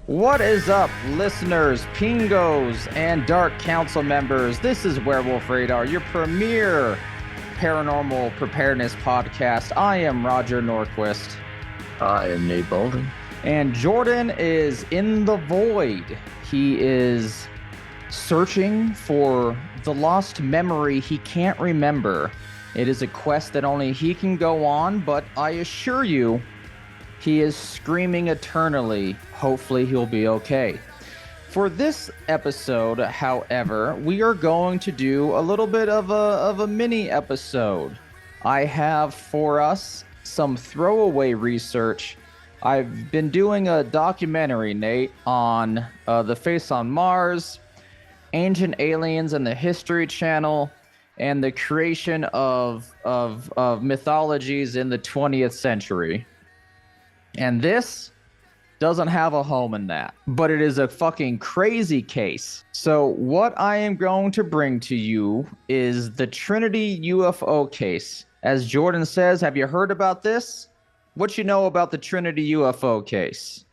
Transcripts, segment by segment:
What is up, listeners, pingos, and Dark Council members? This is Werewolf Radar, your premier paranormal preparedness podcast. I am Roger Norquist. I am Nate Bolden. And Jordan is in the void. He is searching for the lost memory he can't remember. It is a quest that only he can go on, but I assure you, he is screaming eternally. Hopefully he'll be okay. For this episode, however, we are going to do a little bit of a mini episode. I have for us some throwaway research. I've been doing a documentary, Nate, on the face on Mars, ancient aliens and the History Channel, and the creation of mythologies in the 20th century. And this doesn't have a home in that, but it is a fucking crazy case. So what I am going to bring to you is the Trinity UFO case. As Jordan says, have you heard about this? What you know about the Trinity UFO case?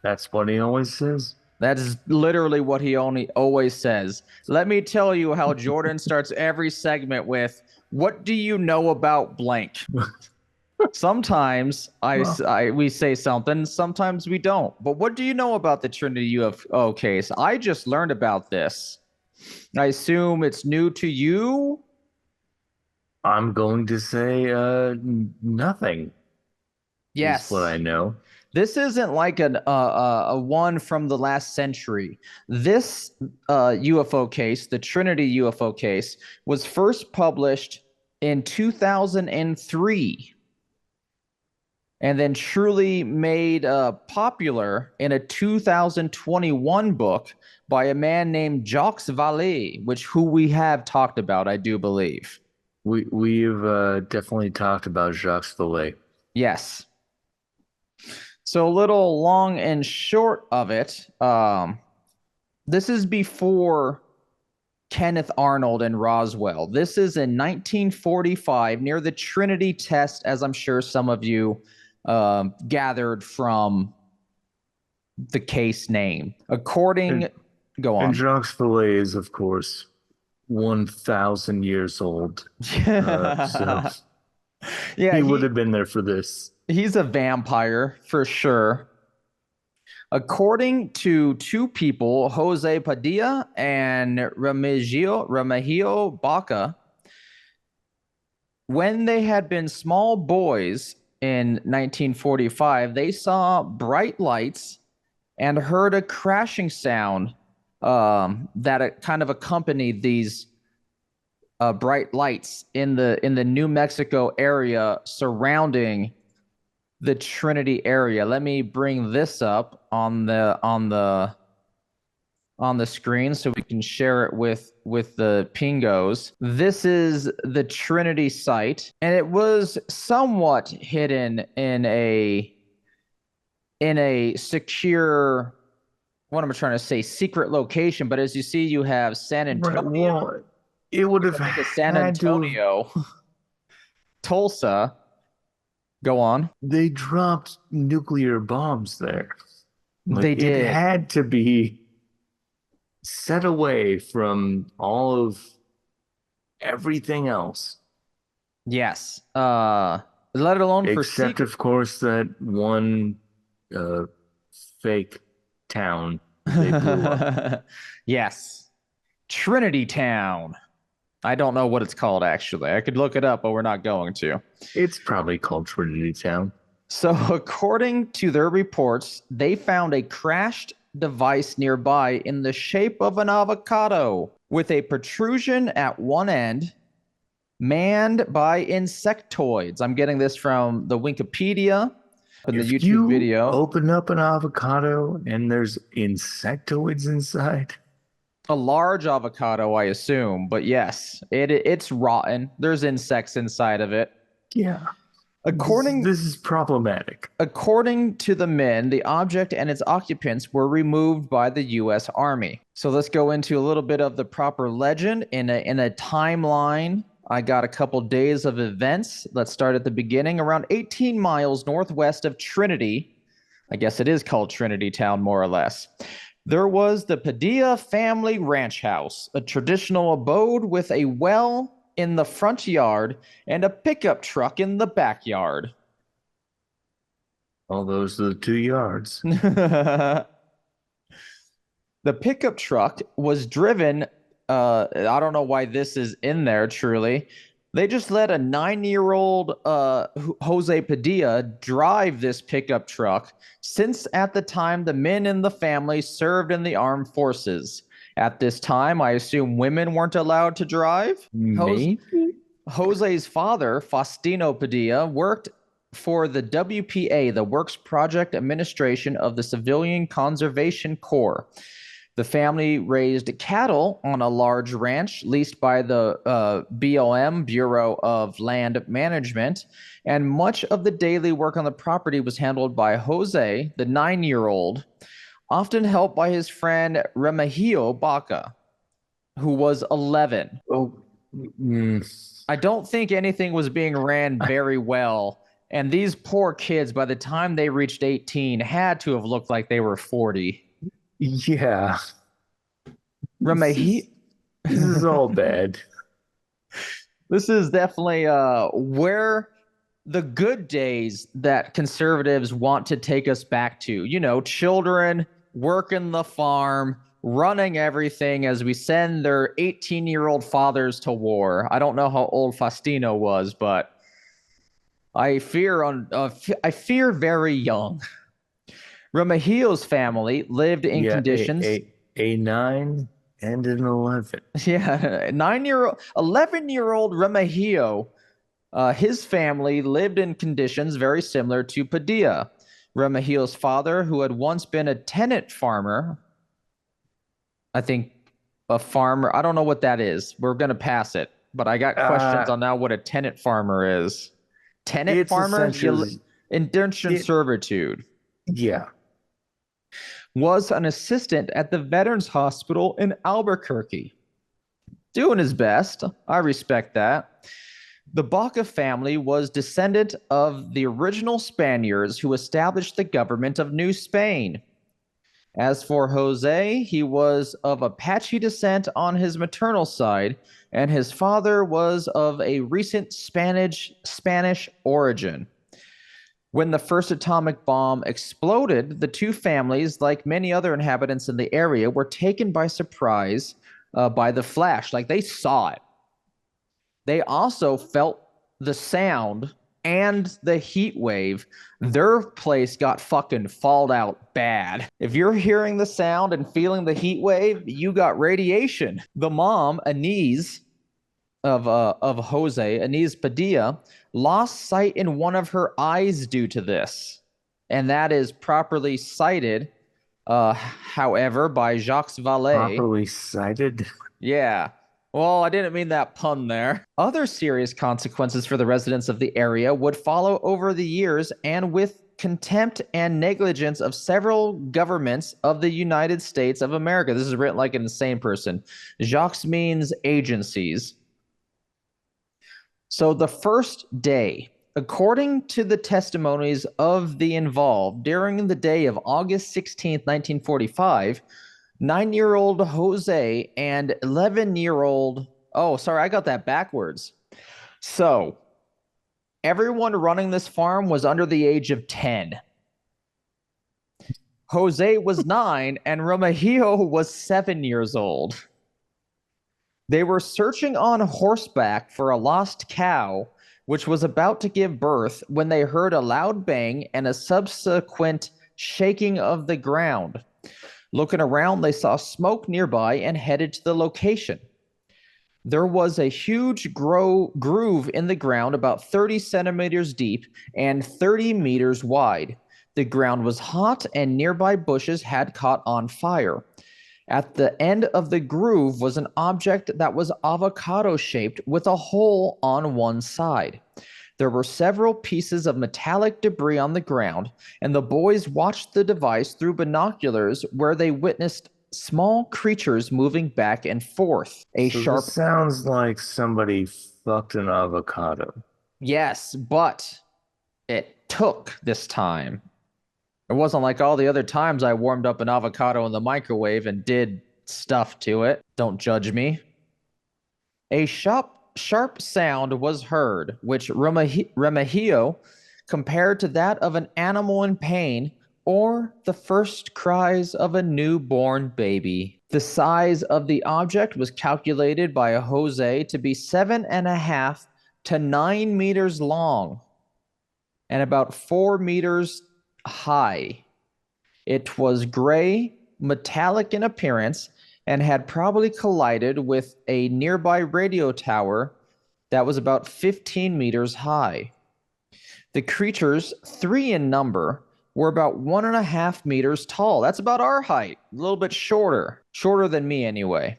That's what he always says. That is literally what he always says. Let me tell you how Jordan starts every segment with, what do you know about blank? Sometimes we say something, sometimes we don't. But what do you know about the Trinity UFO case? I just learned about this. I assume it's new to you? I'm going to say nothing. Yes. Is what I know. This isn't like a one from the last century. This UFO case, the Trinity UFO case, was first published in 2003. And then truly made popular in a 2021 book by a man named Jacques Valley, who we have talked about, I do believe. We've definitely talked about Jacques Valley. Yes. So a little long and short of it, this is before Kenneth Arnold and Roswell. This is in 1945 near the Trinity Test, as I'm sure some of you gathered from the case name. Go on. And Jacques Valley is, of course, 1,000 years old. So yeah, he would have been there for this. He's a vampire for sure. According to two people, Jose Padilla and Remigio Baca, when they had been small boys in 1945, they saw bright lights and heard a crashing sound that kind of accompanied these bright lights in the New Mexico area surrounding the Trinity area. Let me bring this up on the screen so we can share it with the pingos. This is the Trinity site, and it was somewhat hidden in a secure, what am I trying to say, secret location. But as you see, you have San Antonio. Right, well, it would have had San Antonio, Tulsa. Go on. They dropped nuclear bombs there. They did. It had to be set away from all of everything else. Yes. Let alone for except, of course, that one fake town they blew up. Yes. Trinity Town. I don't know what it's called, actually. I could look it up, but we're not going to. It's probably called Trinity Town. So according to their reports, they found a crashed device nearby in the shape of an avocado with a protrusion at one end, manned by insectoids. I'm getting this from the Wikipedia and the YouTube video. Open up an avocado and there's insectoids inside. A large avocado, I assume, but yes, it's rotten. There's insects inside of it. Yeah. This is problematic. According to the men, the object and its occupants were removed by the U.S. Army. So let's go into a little bit of the proper legend in a timeline. I got a couple days of events. Let's start at the beginning. Around 18 miles northwest of Trinity, I guess it is called Trinity Town, more or less. There was the Padilla family ranch house, a traditional abode with a well in the front yard and a pickup truck in the backyard. All those are the 2 yards. The pickup truck was driven. I don't know why this is in there, truly. They just let a 9-year-old Jose Padilla drive this pickup truck since at the time the men in the family served in the armed forces. At this time, I assume women weren't allowed to drive. Maybe? Jose's father, Faustino Padilla, worked for the WPA, the Works Project Administration of the Civilian Conservation Corps. The family raised cattle on a large ranch leased by the BLM, Bureau of Land Management, and much of the daily work on the property was handled by Jose, the 9-year-old, often helped by his friend Remigio Baca, who was 11. Oh, I don't think anything was being ran very well, and these poor kids, by the time they reached 18, had to have looked like they were 40. yeah. Remigio. This is all bad. This is definitely where the good days that conservatives want to take us back to. You know, children working the farm, running everything as we send their 18-year-old fathers to war. I don't know how old Faustino was, but I fear very young. Remigio's family lived in Yeah, conditions. a 9 and an 11. Yeah, 11-year-old Remigio, his family lived in conditions very similar to Padilla. Remigio's father, who had once been a tenant farmer, I think a farmer, I don't know what that is. We're going to pass it, but I got questions on now what a tenant farmer is. Tenant It's farmer, essentially, indentured it, servitude, yeah. was an assistant at the Veterans Hospital in Albuquerque. Doing his best. I respect that. The Baca family was descendant of the original Spaniards who established the government of New Spain. As for Jose, he was of Apache descent on his maternal side, and his father was of a recent Spanish origin. When the first atomic bomb exploded, the two families, like many other inhabitants in the area, were taken by surprise by the flash. Like they saw it. They also felt the sound and the heat wave. Their place got fucking falled out bad. If you're hearing the sound and feeling the heat wave, you got radiation. The mom, Anise, of Jose, Anise Padilla, lost sight in one of her eyes due to this. And that is properly cited, however, by Jacques Valley. Properly cited. Yeah. Well, I didn't mean that pun there. Other serious consequences for the residents of the area would follow over the years and with contempt and negligence of several governments of the United States of America. This is written like an insane person. Jacques means agencies. So the first day, according to the testimonies of the involved, during the day of August 16th, 1945, 9-year-old Jose and 11-year-old, oh, sorry, I got that backwards. So everyone running this farm was under the age of 10. Jose was 9 and Remigio was 7 years old. They were searching on horseback for a lost cow, which was about to give birth when they heard a loud bang and a subsequent shaking of the ground. Looking around, they saw smoke nearby and headed to the location. There was a huge groove in the ground about 30 centimeters deep and 30 meters wide. The ground was hot and nearby bushes had caught on fire. At the end of the groove was an object that was avocado-shaped with a hole on one side. There were several pieces of metallic debris on the ground, and the boys watched the device through binoculars where they witnessed small creatures moving back and forth. This sounds like somebody fucked an avocado. Yes, but it took this time. It wasn't like all the other times I warmed up an avocado in the microwave and did stuff to it. Don't judge me. A sharp sound was heard, which Remigio compared to that of an animal in pain or the first cries of a newborn baby. The size of the object was calculated by Jose to be 7.5 to 9 meters long and about 4 meters high. It was gray, metallic in appearance, and had probably collided with a nearby radio tower that was about 15 meters high. The creatures, 3 in number, were about 1.5 meters tall. That's about our height, a little bit shorter than me anyway.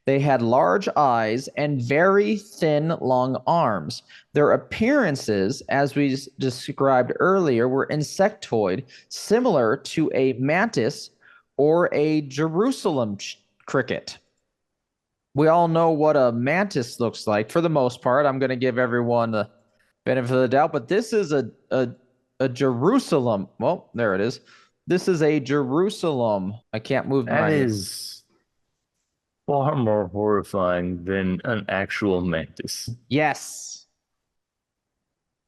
They had large eyes and very thin, long arms. Their appearances, as we described earlier, were insectoid, similar to a mantis or a Jerusalem cricket. We all know what a mantis looks like for the most part. I'm going to give everyone the benefit of the doubt, but this is a Jerusalem. Well, there it is. This is a Jerusalem. I can't move That my. is far more horrifying than an actual mantis. Yes.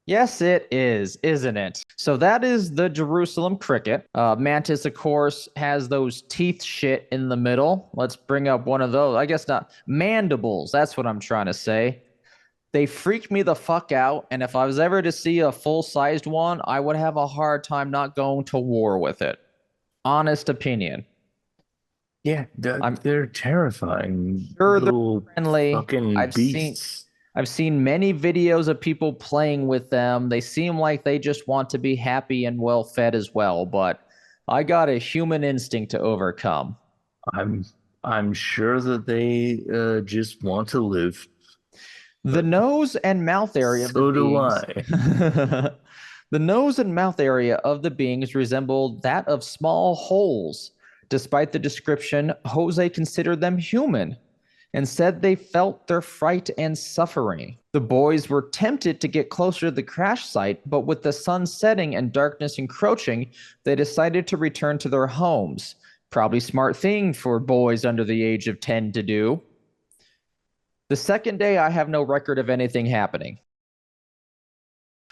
Yes, it is, isn't it? So that is the Jerusalem cricket. Mantis, of course, has those teeth shit in the middle. Let's bring up one of those. I guess not. Mandibles. That's what I'm trying to say. They freak me the fuck out. And if I was ever to see a full-sized one, I would have a hard time not going to war with it. Honest opinion. Yeah, they're terrifying Sure they're little friendly. fucking beasts. I've seen many videos of people playing with them. They seem like they just want to be happy and well fed as well, but I got a human instinct to overcome. I'm sure that they just want to live. The nose and mouth area of the So do beings. I. The nose and mouth area of the beings resembled that of small holes. Despite the description, Jose considered them human and said they felt their fright and suffering. The boys were tempted to get closer to the crash site, but with the sun setting and darkness encroaching, they decided to return to their homes. Probably smart thing for boys under the age of 10 to do. The second day, I have no record of anything happening.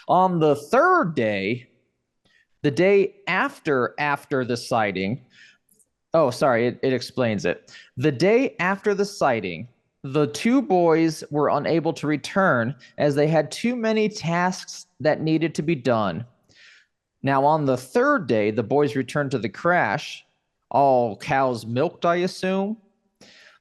On the third day, the day after the sighting, oh, sorry, it explains it. The day after the sighting, the two boys were unable to return as they had too many tasks that needed to be done. Now, on the third day, the boys returned to the crash, all cows milked, I assume,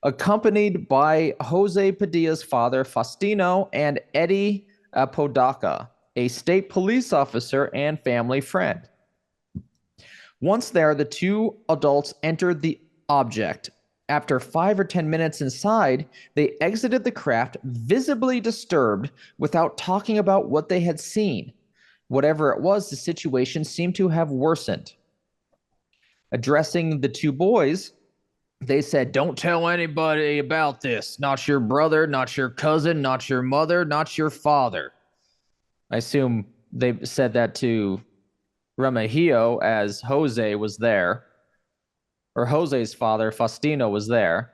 accompanied by Jose Padilla's father, Faustino, and Eddie Apodaca, a state police officer and family friend. Once there, the two adults entered the object. After 5 or 10 minutes inside, they exited the craft visibly disturbed without talking about what they had seen. Whatever it was, the situation seemed to have worsened. Addressing the two boys, they said, "Don't tell anybody about this. Not your brother, not your cousin, not your mother, not your father." I assume they said that to Remigio as Jose was there, or Jose's father, Faustino, was there.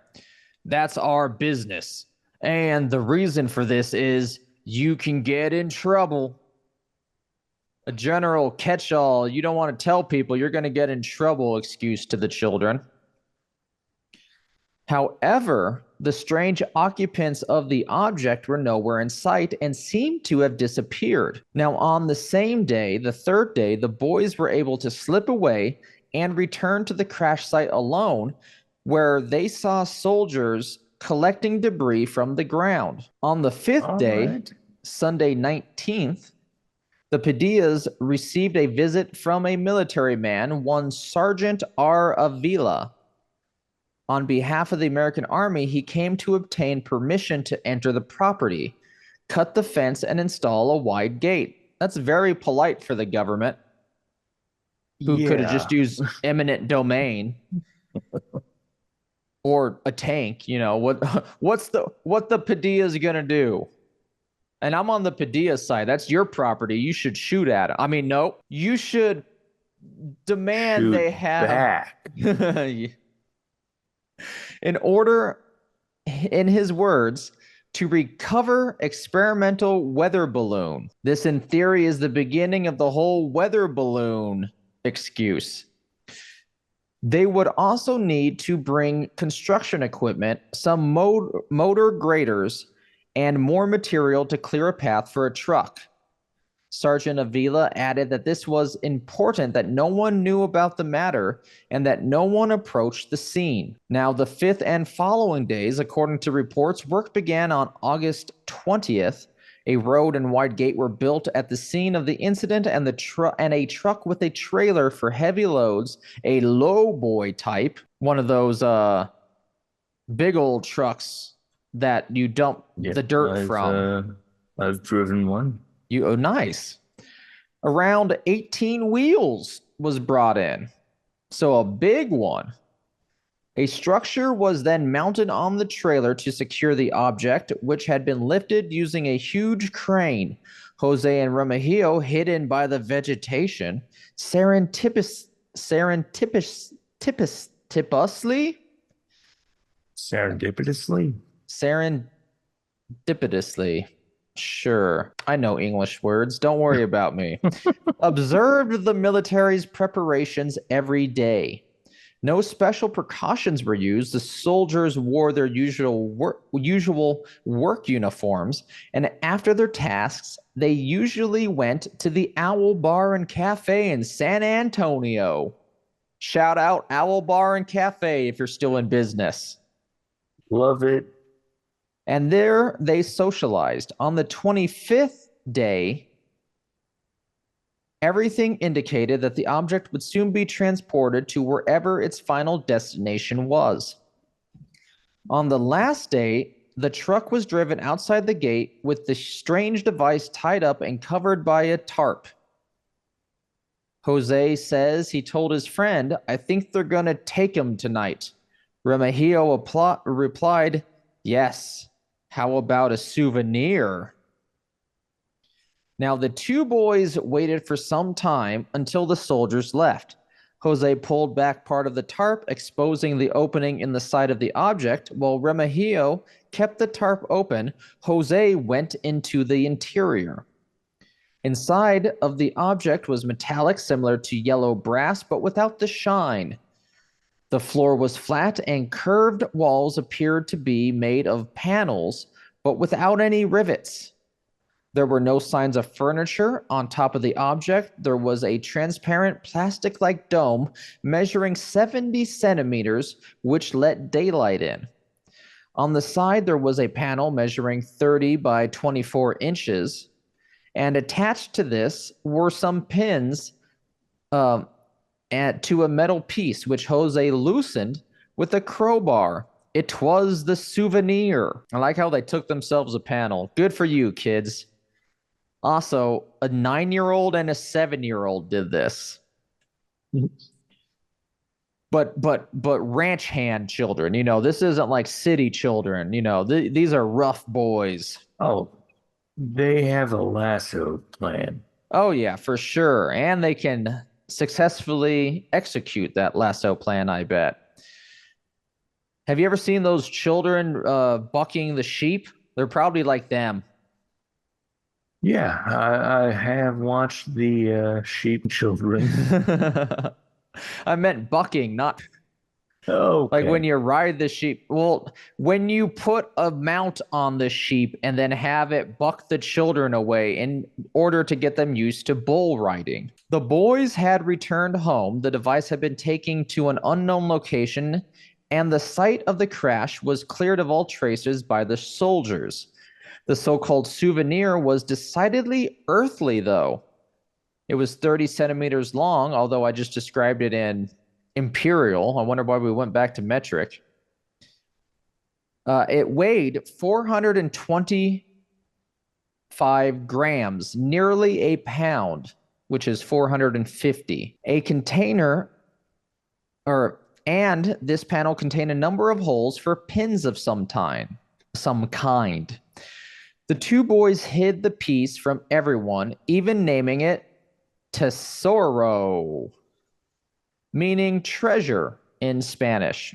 "That's our business. And the reason for this is you can get in trouble." A general catch-all, you don't want to tell people you're going to get in trouble excuse to the children. However, the strange occupants of the object were nowhere in sight and seemed to have disappeared. Now, on the same day, the third day, the boys were able to slip away and return to the crash site alone, where they saw soldiers collecting debris from the ground. On the fifth day, Sunday 19th, the Padillas received a visit from a military man, one Sergeant R. Avila. On behalf of the American Army, he came to obtain permission to enter the property, cut the fence, and install a wide gate. That's very polite for the government, who could have just used eminent domain or a tank. You know, what the Padillas gonna do? And I'm on the Padilla side. That's your property. You should shoot at it. I mean, no, you should demand Shoot they have back. in order, in his words, to recover experimental weather balloon. This, in theory, is the beginning of the whole weather balloon excuse. They would also need to bring construction equipment, some motor graders, and more material to clear a path for a truck. Sergeant Avila added that this was important that no one knew about the matter and that no one approached the scene. Now, the 5th and following days, according to reports, work began on August 20th. A road and wide gate were built at the scene of the incident, and a truck with a trailer for heavy loads, a lowboy type, one of those big old trucks that you dump the dirt from. I've driven one. Oh, nice. Around 18 wheels was brought in. So a big one. A structure was then mounted on the trailer to secure the object, which had been lifted using a huge crane. Jose and Remigio, hidden by the vegetation, serendipitously serendipitously. Sure, I know English words. Don't worry about me. Observed the military's preparations every day. No special precautions were used. The soldiers wore their usual work uniforms, and after their tasks, they usually went to the Owl Bar and Cafe in San Antonio. Shout out Owl Bar and Cafe if you're still in business. Love it. And there they socialized. On the 25th day, everything indicated that the object would soon be transported to wherever its final destination was. On the last day, the truck was driven outside the gate with the strange device tied up and covered by a tarp. Jose says he told his friend, "I think they're going to take him tonight." Remigio replied, "Yes. How about a souvenir?" Now, the two boys waited for some time until the soldiers left. Jose pulled back part of the tarp, exposing the opening in the side of the object, while Remigio kept the tarp open. Jose went into the interior. Inside of the object was metallic, similar to yellow brass, but without the shine. The floor was flat, and curved walls appeared to be made of panels, but without any rivets. There were no signs of furniture. On top of the object, there was a transparent plastic-like dome measuring 70 centimeters, which let daylight in. On the side, there was a panel measuring 30 by 24 inches, and attached to this were some pins to a metal piece, which Jose loosened with a crowbar. It was the souvenir. I like how they took themselves a panel. Good for you, kids. Also, a 9-year-old and a 7-year-old did this. But ranch hand children, this isn't like city children, these are rough boys. Oh, they have a lasso plan. Oh yeah, for sure. And they can successfully execute that lasso plan, I bet. Have you ever seen those children bucking the sheep? They're probably like them. Yeah, I have watched the sheep children. I meant bucking, not Okay. like when you ride the sheep. Well, when you put a mount on the sheep and then have it buck the children away in order to get them used to bull riding. The boys had returned home. The device had been taken to an unknown location, and the site of the crash was cleared of all traces by the soldiers. The so-called souvenir was decidedly earthly, though. It was 30 centimeters long, although I just described it in imperial. I wonder why we went back to metric. It weighed 425 grams, nearly a pound, which is 450. And this panel contained a number of holes for pins of some kind. The two boys hid the piece from everyone, even naming it Tesoro. meaning treasure in Spanish.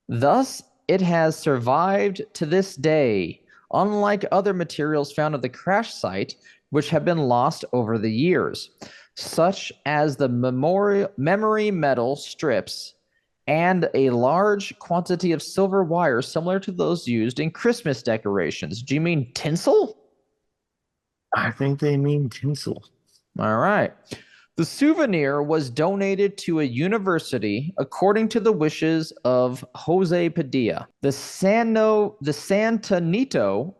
Thus, it has survived to this day, unlike other materials found at the crash site, which have been lost over the years, such as the memory metal strips and a large quantity of silver wire similar to those used in Christmas decorations. Do you mean tinsel? I think they mean tinsel. All right. The souvenir was donated to a university according to the wishes of Jose Padilla. The Santanito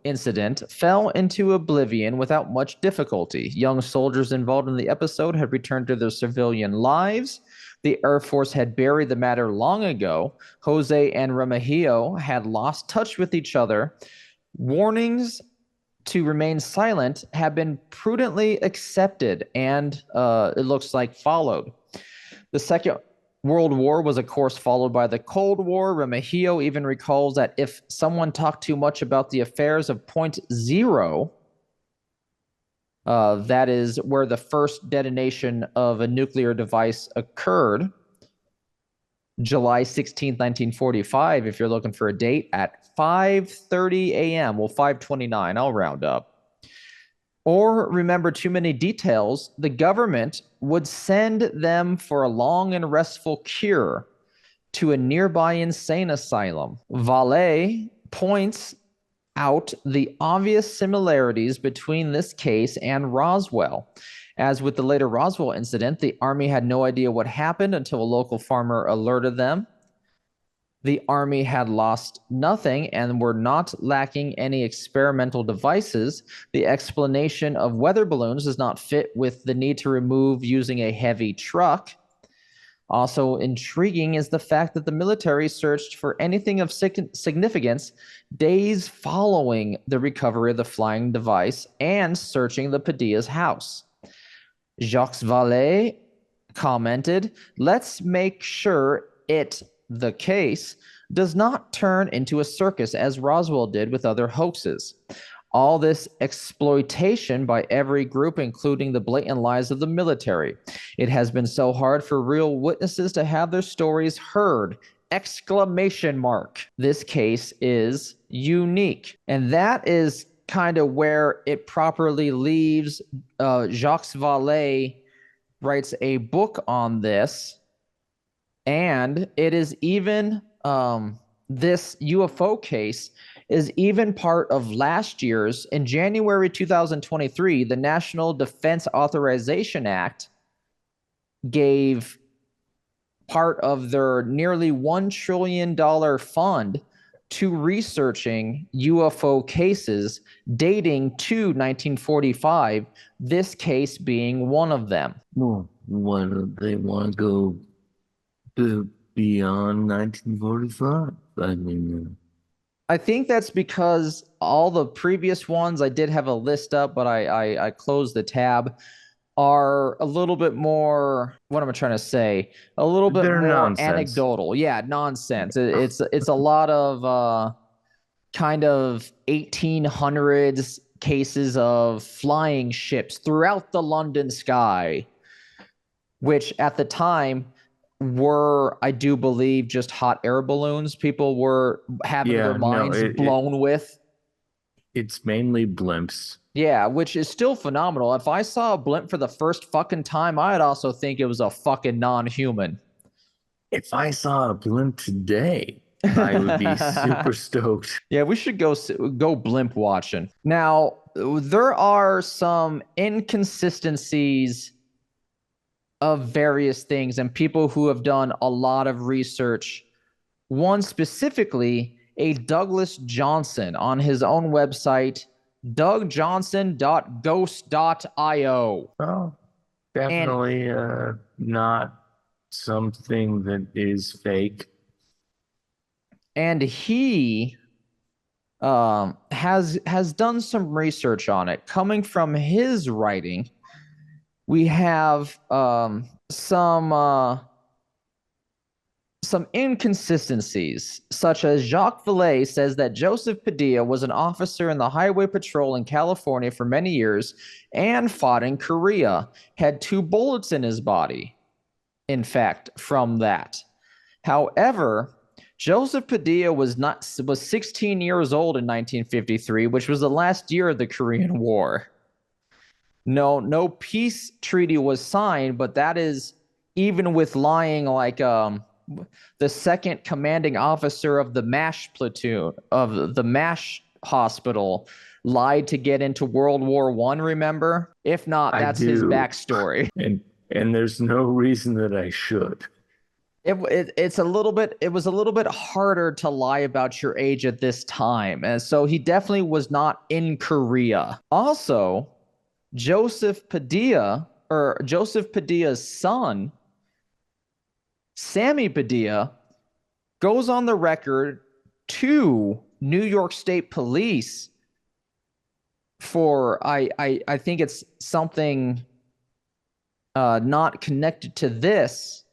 incident fell into oblivion without much difficulty. Young soldiers involved in the episode had returned to their civilian lives. The Air Force had buried the matter long ago. Jose and Remigio had lost touch with each other. Warnings to remain silent have been prudently accepted and it looks like followed. The Second World War was, of course, followed by the Cold War. Remigio even recalls that if someone talked too much about the affairs of Point Zero, that is where the first detonation of a nuclear device occurred, July 16th, 1945, if you're looking for a date, at 5:30 a.m. Well, 5:29, I'll round up. Or remember too many details, the government would send them for a long and restful cure to a nearby insane asylum. Valley points out the obvious similarities between this case and Roswell. As with the later Roswell incident, the Army had no idea what happened until a local farmer alerted them. The Army had lost nothing and were not lacking any experimental devices. The explanation of weather balloons does not fit with the need to remove using a heavy truck. Also intriguing is the fact that the military searched for anything of significance days following the recovery of the flying device and searching the Padilla's house. Jacques Valley commented, "Let's make sure the case does not turn into a circus as Roswell did with other hoaxes. All this exploitation by every group, including the blatant lies of the military. It has been so hard for real witnesses to have their stories heard. Exclamation mark. This case is unique." And that is kind of where it properly leaves. Jacques Valley writes a book on this. And it is even, this UFO case is even part of last year's, in January 2023, the National Defense Authorization Act gave part of their nearly $1 trillion fund to researching UFO cases dating to 1945, this case being one of them. Well, why don't they want to go beyond 1945? I mean, I think that's because all the previous ones, I did have a list up, but I closed the tab, are a little bit more, what am I trying to say? A little bit they're more nonsense. Anecdotal. Yeah, nonsense. It's a lot of kind of 1800s cases of flying ships throughout the London sky, which at the time were, I do believe, just hot air balloons people were having their minds blown with. It's mainly blimps. Yeah, which is still phenomenal. If I saw a blimp for the first fucking time, I'd also think it was a fucking non-human. If I saw a blimp today, I would be super stoked. Yeah, we should go blimp watching. Now, there are some inconsistencies of various things and people who have done a lot of research. One specifically, a Douglas Johnson on his own website, dougjohnson.ghost.io. Oh, definitely not something that is fake. And he has done some research on it. Coming from his writing, we have some inconsistencies, such as Jacques Valley says that Joseph Padilla was an officer in the Highway Patrol in California for many years and fought in Korea, had 2 bullets in his body. in fact, from that. However, Joseph Padilla was 16 years old in 1953, which was the last year of the Korean War. No peace treaty was signed, but that is even with lying like the second commanding officer of the MASH platoon of the MASH hospital lied to get into World War I, remember? If not, I that's his do. backstory. And there's no reason that I should. It was a little bit harder to lie about your age at this time. And so he definitely was not in Korea. Also, Joseph Padilla's son, Sammy Padilla, goes on the record to New York State Police for I think it's something not connected to this,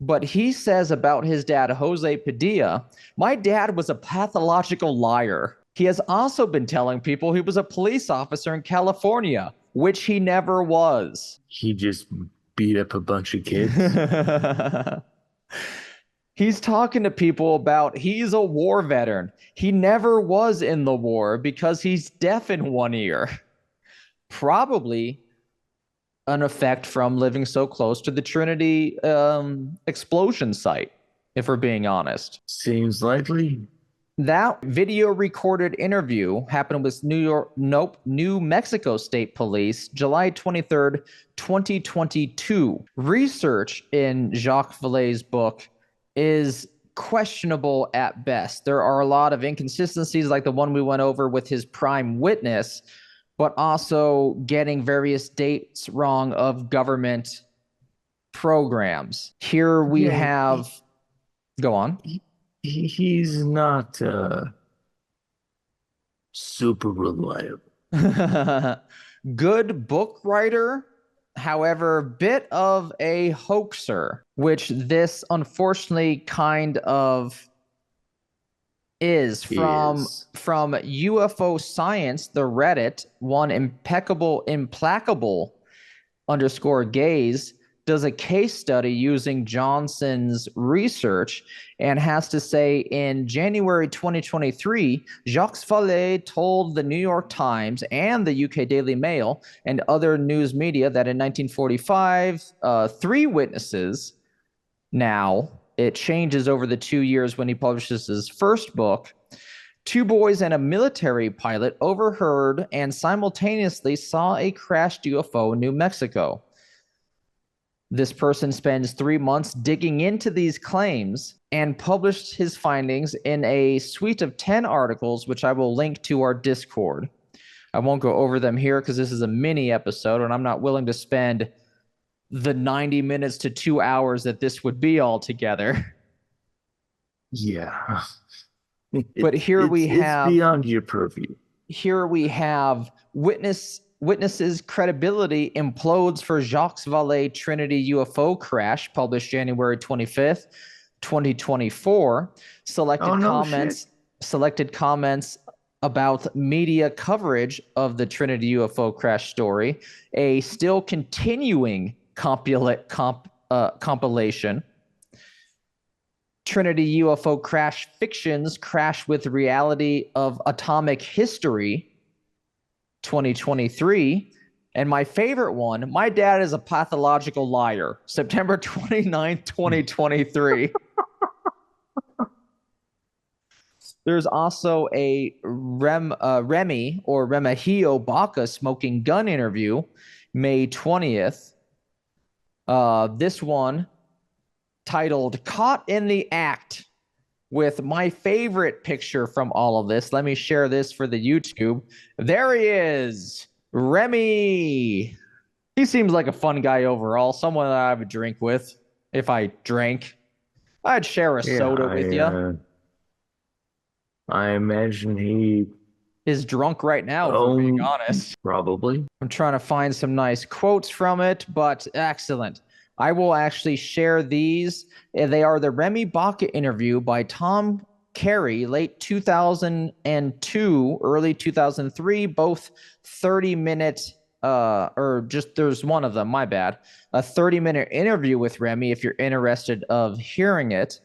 but he says about his dad, Jose Padilla, my dad was a pathological liar. He has also been telling people he was a police officer in California, which he never was. He just beat up a bunch of kids. He's talking to people about he's a war veteran. He never was in the war because he's deaf in one ear. Probably an effect from living so close to the Trinity explosion site, if we're being honest. Seems likely. That video recorded interview happened with New Mexico State Police, July 23rd, 2022. Research in Jacques Valley's book is questionable at best. There are a lot of inconsistencies like the one we went over with his prime witness, but also getting various dates wrong of government programs. Here we have... Go on. He's not super reliable. Good book writer, however, bit of a hoaxer, which this unfortunately kind of is from UFO Science, the Reddit, one implacable _ gaze does a case study using Johnson's research and has to say in January 2023, Jacques Valley told the New York Times and the UK Daily Mail and other news media that in 1945, 3 witnesses, now it changes over the 2 years when he publishes his first book, 2 boys and a military pilot overheard and simultaneously saw a crashed UFO in New Mexico. This person spends 3 months digging into these claims and published his findings in a suite of 10 articles, which I will link to our Discord. I won't go over them here because this is a mini episode and I'm not willing to spend the 90 minutes to 2 hours that this would be altogether. Yeah. But here we have... It's beyond your purview. Here we have witnesses' credibility implodes for Jacques Valley Trinity UFO crash, published January 25th, 2024. Selected comments about media coverage of the Trinity UFO crash story, a still continuing compilation. Trinity UFO crash fictions crash with reality of atomic history, 2023. And my favorite one, my dad is a pathological liar, September 29th, 2023. There's also a Remy or Remigio Baca smoking gun interview, May 20th. This one titled Caught in the Act, with my favorite picture from all of this. Let me share this for the YouTube. There he is, Remy. He seems like a fun guy overall, someone that I would drink with. If I drank, I'd share a soda with you. I imagine he is drunk right now, if we're being honest. Probably. I'm trying to find some nice quotes from it, but excellent. I will actually share these. They are the Remy Baca interview by Tom Carey, late 2002, early 2003, both 30-minute or just there's one of them, my bad, a 30-minute interview with Remy if you're interested of hearing it.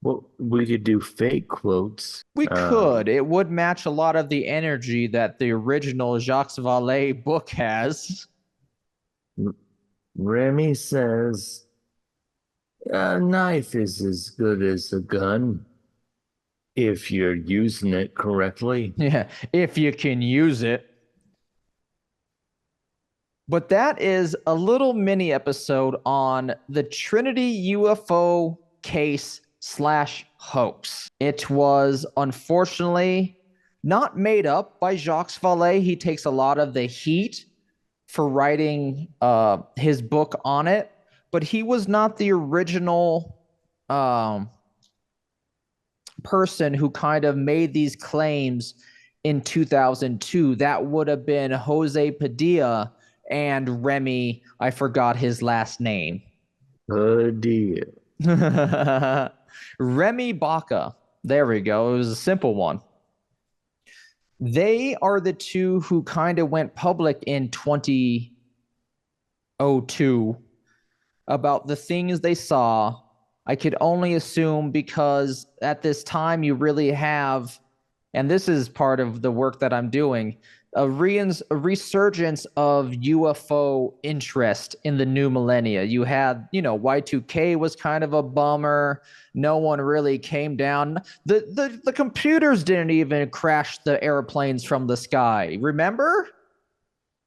Well, we could do fake quotes. We could. It would match a lot of the energy that the original Jacques Valley book has. Remy says a knife is as good as a gun if you're using it correctly. Yeah, if you can use it. But that is a little mini episode on the Trinity UFO case slash hoax. It was unfortunately not made up by Jacques Vallée. He takes a lot of the heat for writing his book on it, but he was not the original person who kind of made these claims in 2002. That would have been Jose Padilla and Remy, I forgot his last name. Padilla. Remy Baca. There we go. It was a simple one. They are the two who kind of went public in 2002 about the things they saw. I could only assume because at this time you really have, and this is part of the work that I'm doing, a resurgence of UFO interest in the new millennia. You had, Y2K was kind of a bummer. No one really came down. The computers didn't even crash the airplanes from the sky. Remember?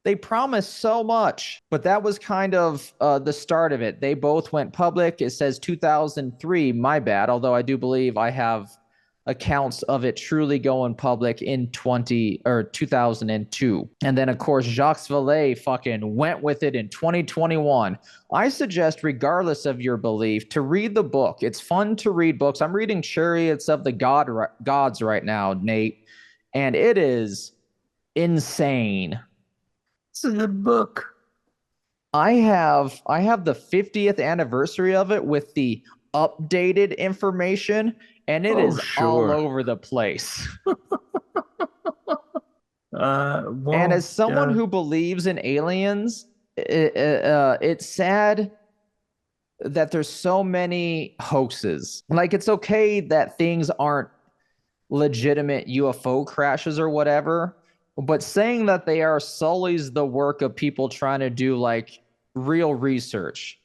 They promised so much, but that was kind of the start of it. They both went public. It says 2003, my bad, although I do believe I have accounts of it truly going public in 2002. And then, of course, Jacques Vallée fucking went with it in 2021. I suggest, regardless of your belief, to read the book. It's fun to read books. I'm reading Chariots of the Gods right now, Nate, and it is insane. It's a good book. I have the 50th anniversary of it with the updated information, and it is all over the place. And as someone who believes in aliens, it's sad that there's so many hoaxes. Like, it's okay that things aren't legitimate UFO crashes or whatever, but saying that they are solely the work of people trying to do like real research.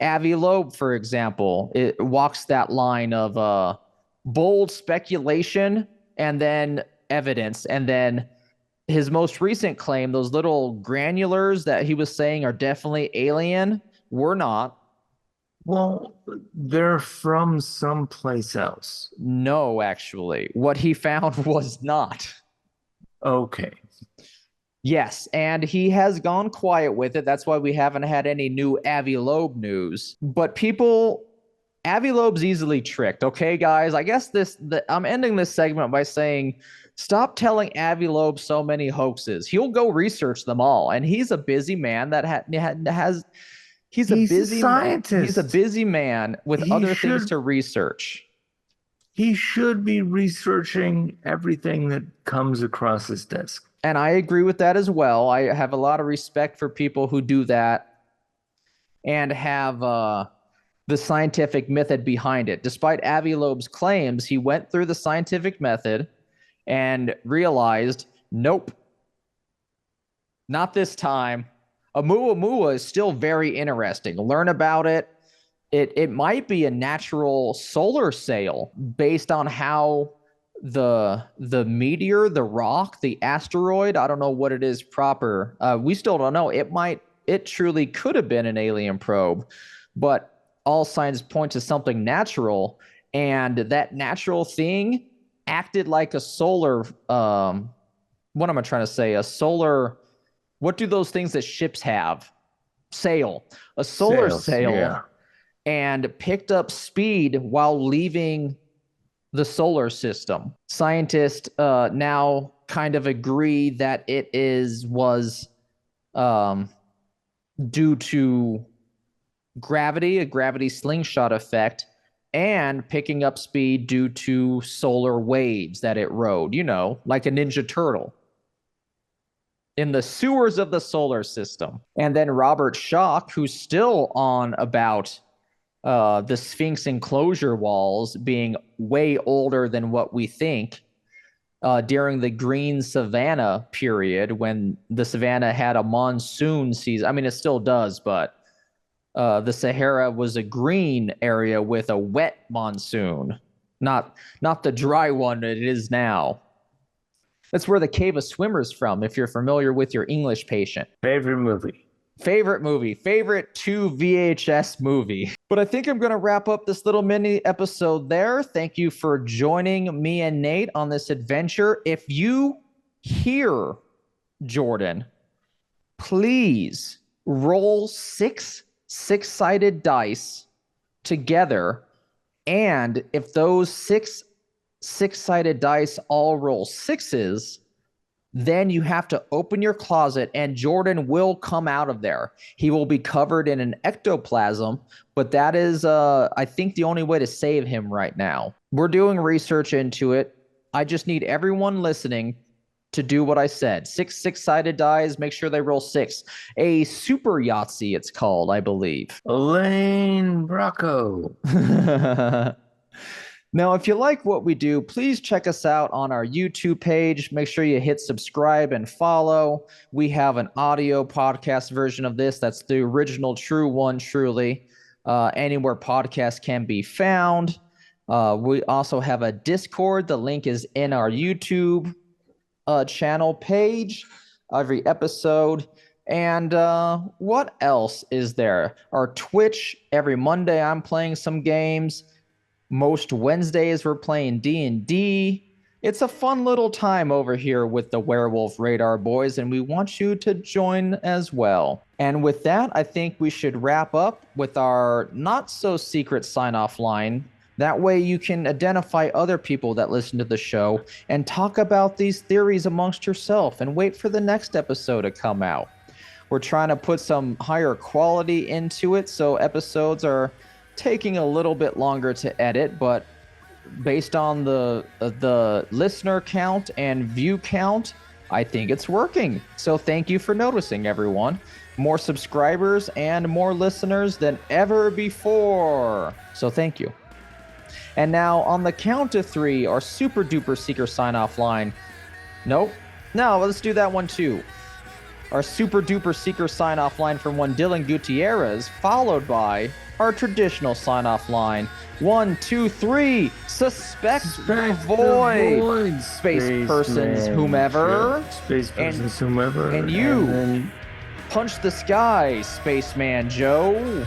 Avi Loeb, for example, it walks that line of bold speculation and then evidence. And then his most recent claim, those little granulars that he was saying are definitely alien, were not. Well, they're from someplace else. No, actually. What he found was not. Okay. Yes, and he has gone quiet with it. That's why we haven't had any new Avi Loeb news. But Avi Loeb's easily tricked. Okay, guys. I guess I'm ending this segment by saying, stop telling Avi Loeb so many hoaxes. He'll go research them all, and he's a busy man that has. He's a busy scientist. He's a busy man with other things to research. He should be researching everything that comes across his desk. And I agree with that as well. I have a lot of respect for people who do that and have the scientific method behind it. Despite Avi Loeb's claims, he went through the scientific method and realized, nope, not this time. Oumuamua is still very interesting. Learn about it. It might be a natural solar sail based on how the meteor, the rock, the asteroid, I don't know what it is proper. We still don't know. It truly could have been an alien probe, but all signs point to something natural, and that natural thing acted like a solar what am I trying to say? What do those things that ships have? Sail. A solar sail. Yeah. And picked up speed while leaving the solar system. Scientists now kind of agree that it was due to gravity, a gravity slingshot effect, and picking up speed due to solar waves that it rode, like a Ninja Turtle. in the sewers of the solar system. And then Robert Schoch, who's still on about the Sphinx enclosure walls being way older than what we think, during the green savanna period, when the savanna had a monsoon season. I mean, it still does, but the Sahara was a green area with a wet monsoon, not the dry one it is now. That's where the Cave of Swimmers from, if you're familiar with your English patient. Favorite movie. Favorite 2 VHS movie. But I think I'm going to wrap up this little mini episode there. Thank you for joining me and Nate on this adventure. If you hear Jordan, please roll 6 six-sided dice together. And if those six-sided dice all roll 6s, then you have to open your closet and Jordan will come out of there. He will be covered in an ectoplasm, but that is, I think, the only way to save him right now. We're doing research into it. I just need everyone listening to do what I said. 6 six-sided dice, make sure they roll 6. A super Yahtzee, it's called, I believe. Elaine Bracco. Now, if you like what we do, please check us out on our YouTube page. Make sure you hit subscribe and follow. We have an audio podcast version of this. That's the original true one, truly. Anywhere podcasts can be found. We also have a Discord. The link is in our YouTube channel page, every episode. And what else is there? Our Twitch, every Monday I'm playing some games. Most Wednesdays we're playing D&D. It's a fun little time over here with the Werewolf Radar boys, and we want you to join as well. And with that, I think we should wrap up with our not-so-secret sign-off line. That way you can identify other people that listen to the show and talk about these theories amongst yourself and wait for the next episode to come out. We're trying to put some higher quality into it, so episodes are taking a little bit longer to edit, but based on the listener count and view count, I think it's working. So thank you for noticing, everyone. More subscribers and more listeners than ever before. So thank you. And now on the count of 3, our super duper seeker sign off line. Nope. No, let's do that one too. Our super duper seeker sign off line from one Dylan Gutierrez, followed by our traditional sign-off line. 1, 2, 3. Suspect the void. Space persons, whomever. Yeah. Space persons, whomever. And you. Punch the sky, Spaceman Joe.